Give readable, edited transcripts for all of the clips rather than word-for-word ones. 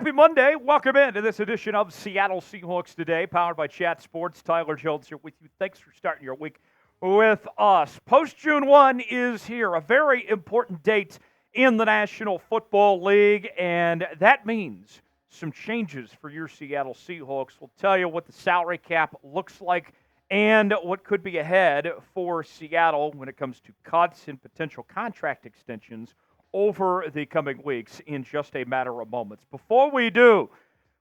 Happy Monday. Welcome into this edition of Seattle Seahawks Today, powered by Chat Sports. Tyler Jones here with you. Thanks for starting your week with us. Post-June 1 is here, a very important date in the National Football League, and that means some changes for your Seattle Seahawks. We'll tell you what the salary cap looks like and what could be ahead for Seattle when it comes to cuts and potential contract extensions over the coming weeks in just a matter of moments. Before we do,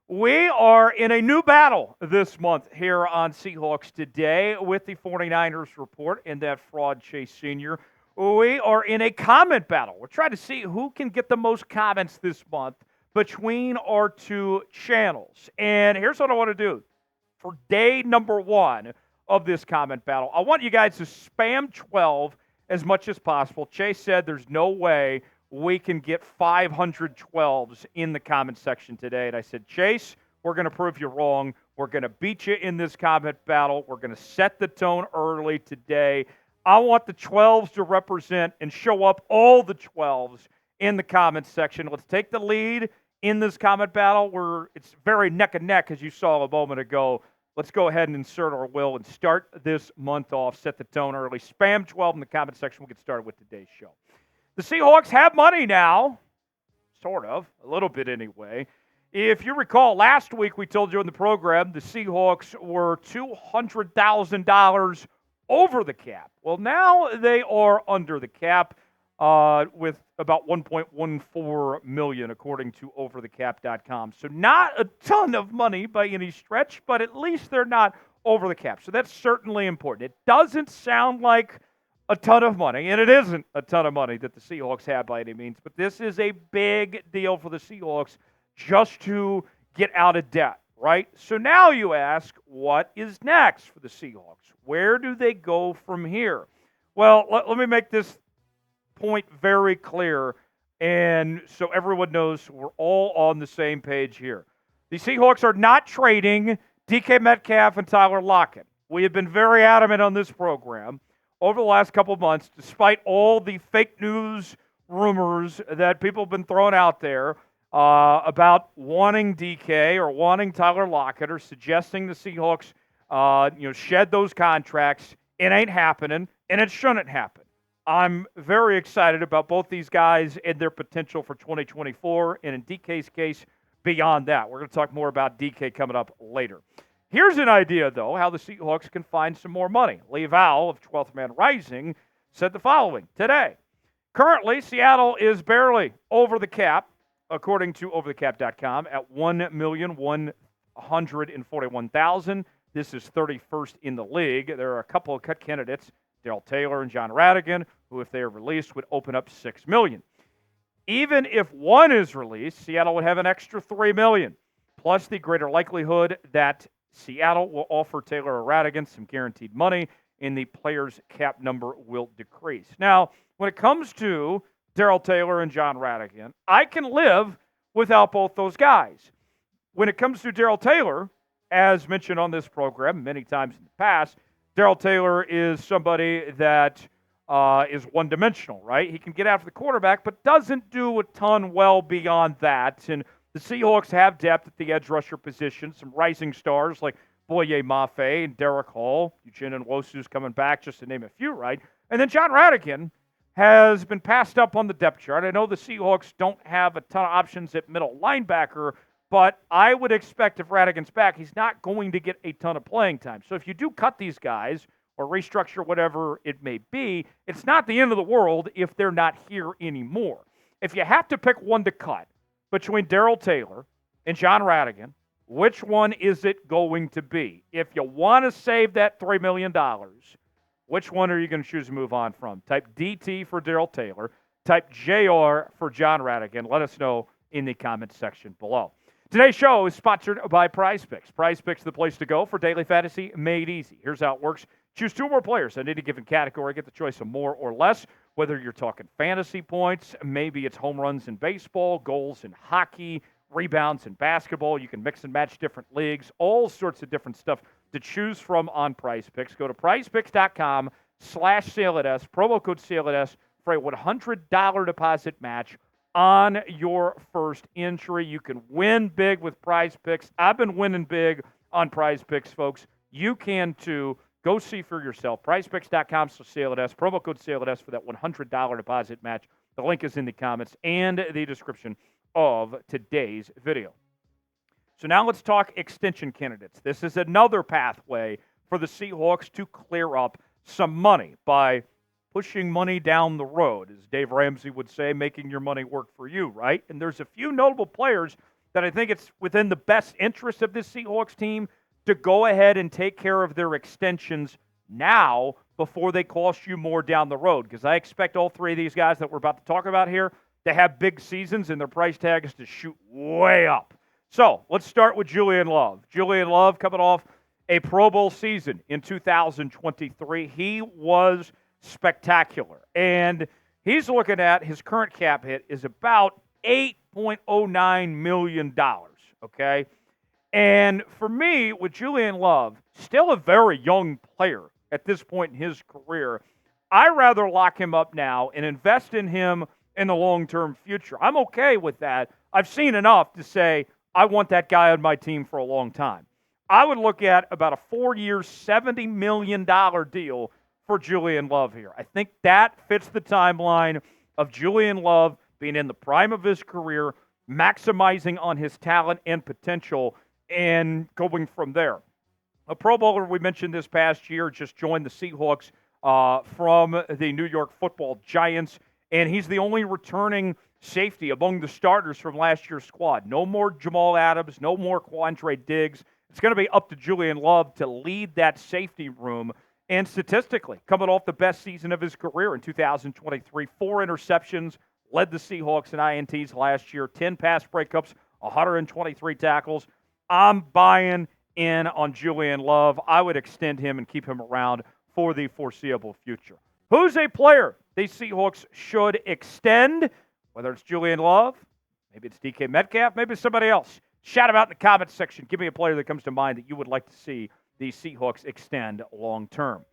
we are in a new battle this month here on Seahawks Today with the 49ers report and that fraud chase senior. We are in a comment battle. We're trying to see who can get the most comments this month between our two channels. And here's what I want to do. For day number 1 of this comment battle, I want you guys to spam 12 as much as possible. Chase said there's no way we can get 512s in the comment section today. And I said, Chase, we're going to prove you wrong. We're going to beat you in this comment battle. We're going to set the tone early today. I want the 12s to represent and show up all the 12s in the comment section. Let's take the lead in this comment battle where it's very neck and neck, as you saw a moment ago. Let's go ahead and insert our will and start this month off, set the tone early. Spam 12 in the comment section. We'll get started with today's show. The Seahawks have money now, sort of, a little bit anyway. If you recall, last week we told you in the program the Seahawks were $200,000 over the cap. Well, now they are under the cap with about $1.14 million, according to overthecap.com. So not a ton of money by any stretch, but at least they're not over the cap. So that's certainly important. It doesn't sound like a ton of money, and it isn't a ton of money that the Seahawks have by any means, but this is a big deal for the Seahawks just to get out of debt, right? So now you ask, what is next for the Seahawks? Where do they go from here? Well, let me make this point very clear, and so everyone knows we're all on the same page here. The Seahawks are not trading DK Metcalf and Tyler Lockett. We have been very adamant on this program over the last couple of months, despite all the fake news rumors that people have been throwing out there about wanting DK or wanting Tyler Lockett or suggesting the Seahawks shed those contracts. It ain't happening, and it shouldn't happen. I'm very excited about both these guys and their potential for 2024, and in DK's case, beyond that. We're going to talk more about DK coming up later. Here's an idea, though, how the Seahawks can find some more money. Lee Val of 12th Man Rising said the following today. Currently, Seattle is barely over the cap, according to overthecap.com, at $1,141,000. This is 31st in the league. There are a couple of cut candidates, Darrell Taylor and John Rhattigan, who, if they are released, would open up $6 million. Even if one is released, Seattle would have an extra $3 million, plus the greater likelihood that Seattle will offer Taylor or Rhattigan some guaranteed money, and the player's cap number will decrease. Now, when it comes to Darrell Taylor and John Rhattigan, I can live without both those guys. When it comes to Darrell Taylor, as mentioned on this program many times in the past, Darrell Taylor is somebody that is one-dimensional, right? He can get after the quarterback, but doesn't do a ton well beyond that. And the Seahawks have depth at the edge rusher position, some rising stars like Boye Mafe and Derek Hall, Eugene Nwosu's coming back, just to name a few, right? And then John Rhattigan has been passed up on the depth chart. I know the Seahawks don't have a ton of options at middle linebacker, but I would expect if Rhattigan's back, he's not going to get a ton of playing time. So if you do cut these guys or restructure whatever it may be, it's not the end of the world if they're not here anymore. If you have to pick one to cut between Darrell Taylor and John Rhattigan, which one is it going to be? If you want to save that $3 million, which one are you going to choose to move on from? Type DT for Darrell Taylor. Type JR for John Rhattigan. Let us know in the comments section below. Today's show is sponsored by Prize Picks. Prize Picks is the place to go for daily fantasy made easy. Here's how it works. Choose 2 more players in any given category. Get the choice of more or less, whether you're talking fantasy points, maybe it's home runs in baseball, goals in hockey, rebounds in basketball. You can mix and match different leagues, all sorts of different stuff to choose from on Prize Picks. Go to prizepicks.com/SailAtS, promo code SailAtS for a $100 deposit match on your first entry. You can win big with Prize Picks. I've been winning big on Prize Picks, folks. You can too. Go see for yourself. PrizePicks.com/SailItS. Promo code SailItS for that $100 deposit match. The link is in the comments and the description of today's video. So now let's talk extension candidates. This is another pathway for the Seahawks to clear up some money by pushing money down the road, as Dave Ramsey would say, making your money work for you, right? And there's a few notable players that I think it's within the best interest of this Seahawks team to go ahead and take care of their extensions now before they cost you more down the road, because I expect all three of these guys that we're about to talk about here to have big seasons and their price tags to shoot way up. So let's start with Julian Love. Julian Love coming off a Pro Bowl season in 2023. He was spectacular. And he's looking at his current cap hit is about $8.09 million, okay? And for me, with Julian Love, still a very young player at this point in his career, I'd rather lock him up now and invest in him in the long-term future. I'm okay with that. I've seen enough to say I want that guy on my team for a long time. I would look at about a 4-year, $70 million deal for Julian Love here. I think that fits the timeline of Julian Love being in the prime of his career, maximizing on his talent and potential, and going from there. A Pro Bowler we mentioned this past year just joined the Seahawks from the New York Football Giants, and he's the only returning safety among the starters from last year's squad. No more Jamal Adams, no more Quandre Diggs. It's going to be up to Julian Love to lead that safety room. And statistically, coming off the best season of his career in 2023, 4 interceptions, led the Seahawks in INTs last year, 10 pass breakups, 123 tackles. I'm buying in on Julian Love. I would extend him and keep him around for the foreseeable future. Who's a player the Seahawks should extend? Whether it's Julian Love, maybe it's DK Metcalf, maybe it's somebody else. Shout them out in the comments section. Give me a player that comes to mind that you would like to see the Seahawks extend long term.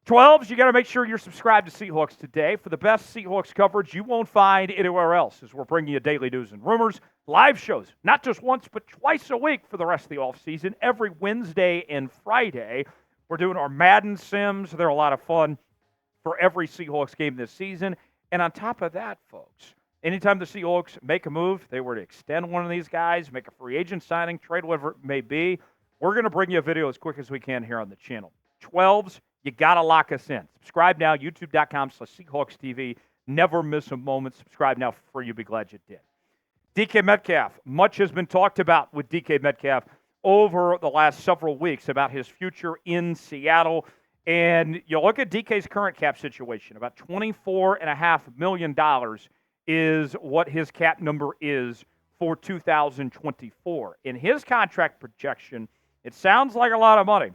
12s, you got to make sure you're subscribed to Seahawks Today for the best Seahawks coverage you won't find anywhere else, as we're bringing you daily news and rumors, live shows, not just once, but twice a week for the rest of the offseason, every Wednesday and Friday. We're doing our Madden Sims. They're a lot of fun for every Seahawks game this season. And on top of that, folks, anytime the Seahawks make a move, they were to extend one of these guys, make a free agent signing, trade, whatever it may be, we're going to bring you a video as quick as we can here on the channel. 12s, you got to lock us in. Subscribe now, youtube.com/Seahawks TV. Never miss a moment. Subscribe now for free. You'll be glad you did. DK Metcalf. Much has been talked about with DK Metcalf over the last several weeks about his future in Seattle. And you look at DK's current cap situation, about $24.5 million is what his cap number is for 2024. In his contract projection, it sounds like a lot of money.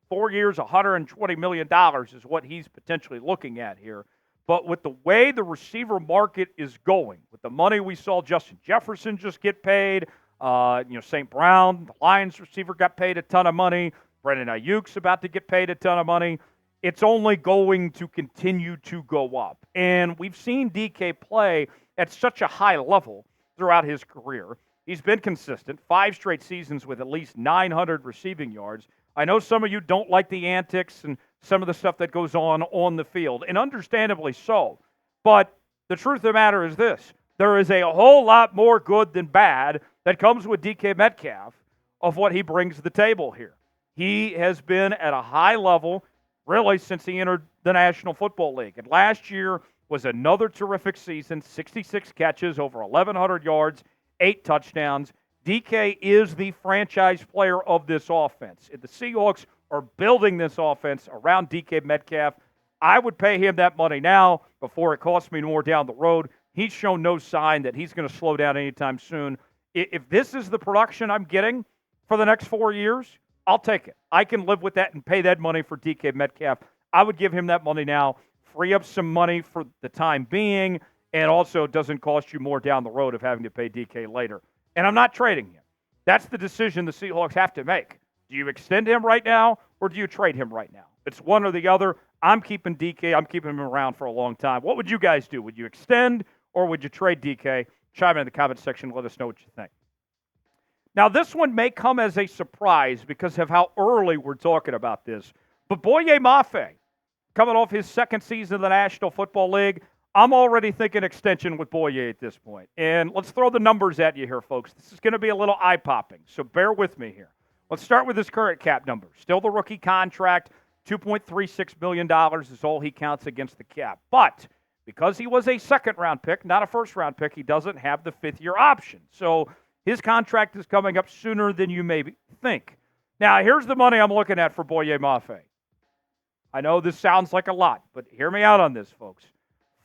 4 years, $120 million is what he's potentially looking at here. But with the way the receiver market is going, with the money we saw Justin Jefferson just get paid, St. Brown, the Lions receiver, got paid a ton of money. Brandon Ayuk's about to get paid a ton of money. It's only going to continue to go up. And we've seen DK play at such a high level throughout his career. He's been consistent, 5 straight seasons with at least 900 receiving yards. I know some of you don't like the antics and some of the stuff that goes on the field, and understandably so. But the truth of the matter is this. There is a whole lot more good than bad that comes with DK Metcalf of what he brings to the table here. He has been at a high level really since he entered the National Football League. And last year was another terrific season, 66 catches, over 1,100 yards, 8 touchdowns. DK is the franchise player of this offense. If the Seahawks are building this offense around DK Metcalf, I would pay him that money now before it costs me more down the road. He's shown no sign that he's going to slow down anytime soon. If this is the production I'm getting for the next 4 years, I'll take it. I can live with that and pay that money for DK Metcalf. I would give him that money now, free up some money for the time being, and also doesn't cost you more down the road of having to pay DK later. And I'm not trading him. That's the decision the Seahawks have to make. Do you extend him right now, or do you trade him right now? It's one or the other. I'm keeping DK. I'm keeping him around for a long time. What would you guys do? Would you extend, or would you trade DK? Chime in the comment section. Let us know what you think. Now, this one may come as a surprise because of how early we're talking about this. But Boye Mafe, coming off his second season in the National Football League, I'm already thinking extension with Boye at this point. And let's throw the numbers at you here, folks. This is going to be a little eye-popping, so bear with me here. Let's start with his current cap number. Still the rookie contract, $2.36 million is all he counts against the cap. But because he was a second-round pick, not a first-round pick, he doesn't have the fifth-year option. So his contract is coming up sooner than you may think. Now, here's the money I'm looking at for Boye Mafe. I know this sounds like a lot, but hear me out on this, folks.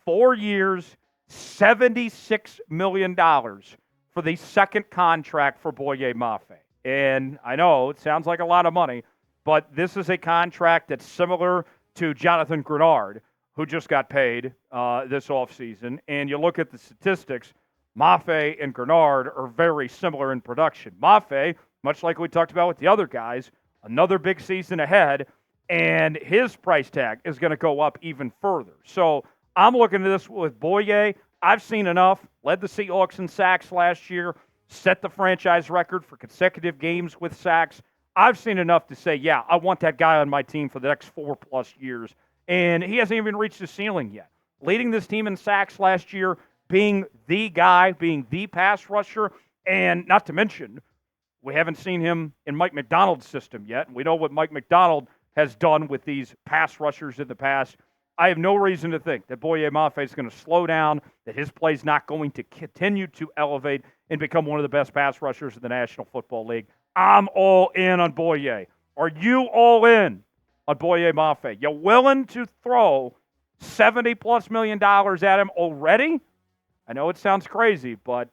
4 years, $76 million for the second contract for Boye Mafe. And I know it sounds like a lot of money, but this is a contract that's similar to Jonathan Grenard, who just got paid this offseason. And you look at the statistics, Mafe and Grenard are very similar in production. Mafe, much like we talked about with the other guys, another big season ahead, and his price tag is going to go up even further. So I'm looking at this with Boye. I've seen enough. Led the Seahawks in sacks last year, set the franchise record for consecutive games with sacks. I've seen enough to say, yeah, I want that guy on my team for the next 4+ years. And he hasn't even reached his ceiling yet. Leading this team in sacks last year, being the guy, being the pass rusher, and not to mention, we haven't seen him in Mike Macdonald's system yet. And we know what Mike Macdonald has done with these pass rushers in the past. I have no reason to think that Boye Mafe is going to slow down, that his play is not going to continue to elevate and become one of the best pass rushers in the National Football League. I'm all in on Boye. Are you all in on Boye Mafe? You willing to throw $70+ million at him already? I know it sounds crazy, but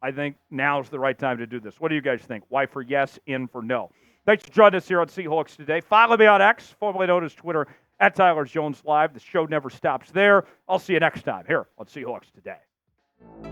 I think now's the right time to do this. What do you guys think? Why for yes, in for no? Thanks for joining us here on Seahawks Today. Follow me on X, formerly known as Twitter, at Tyler Jones Live. The show never stops there. I'll see you next time here on Seahawks Today.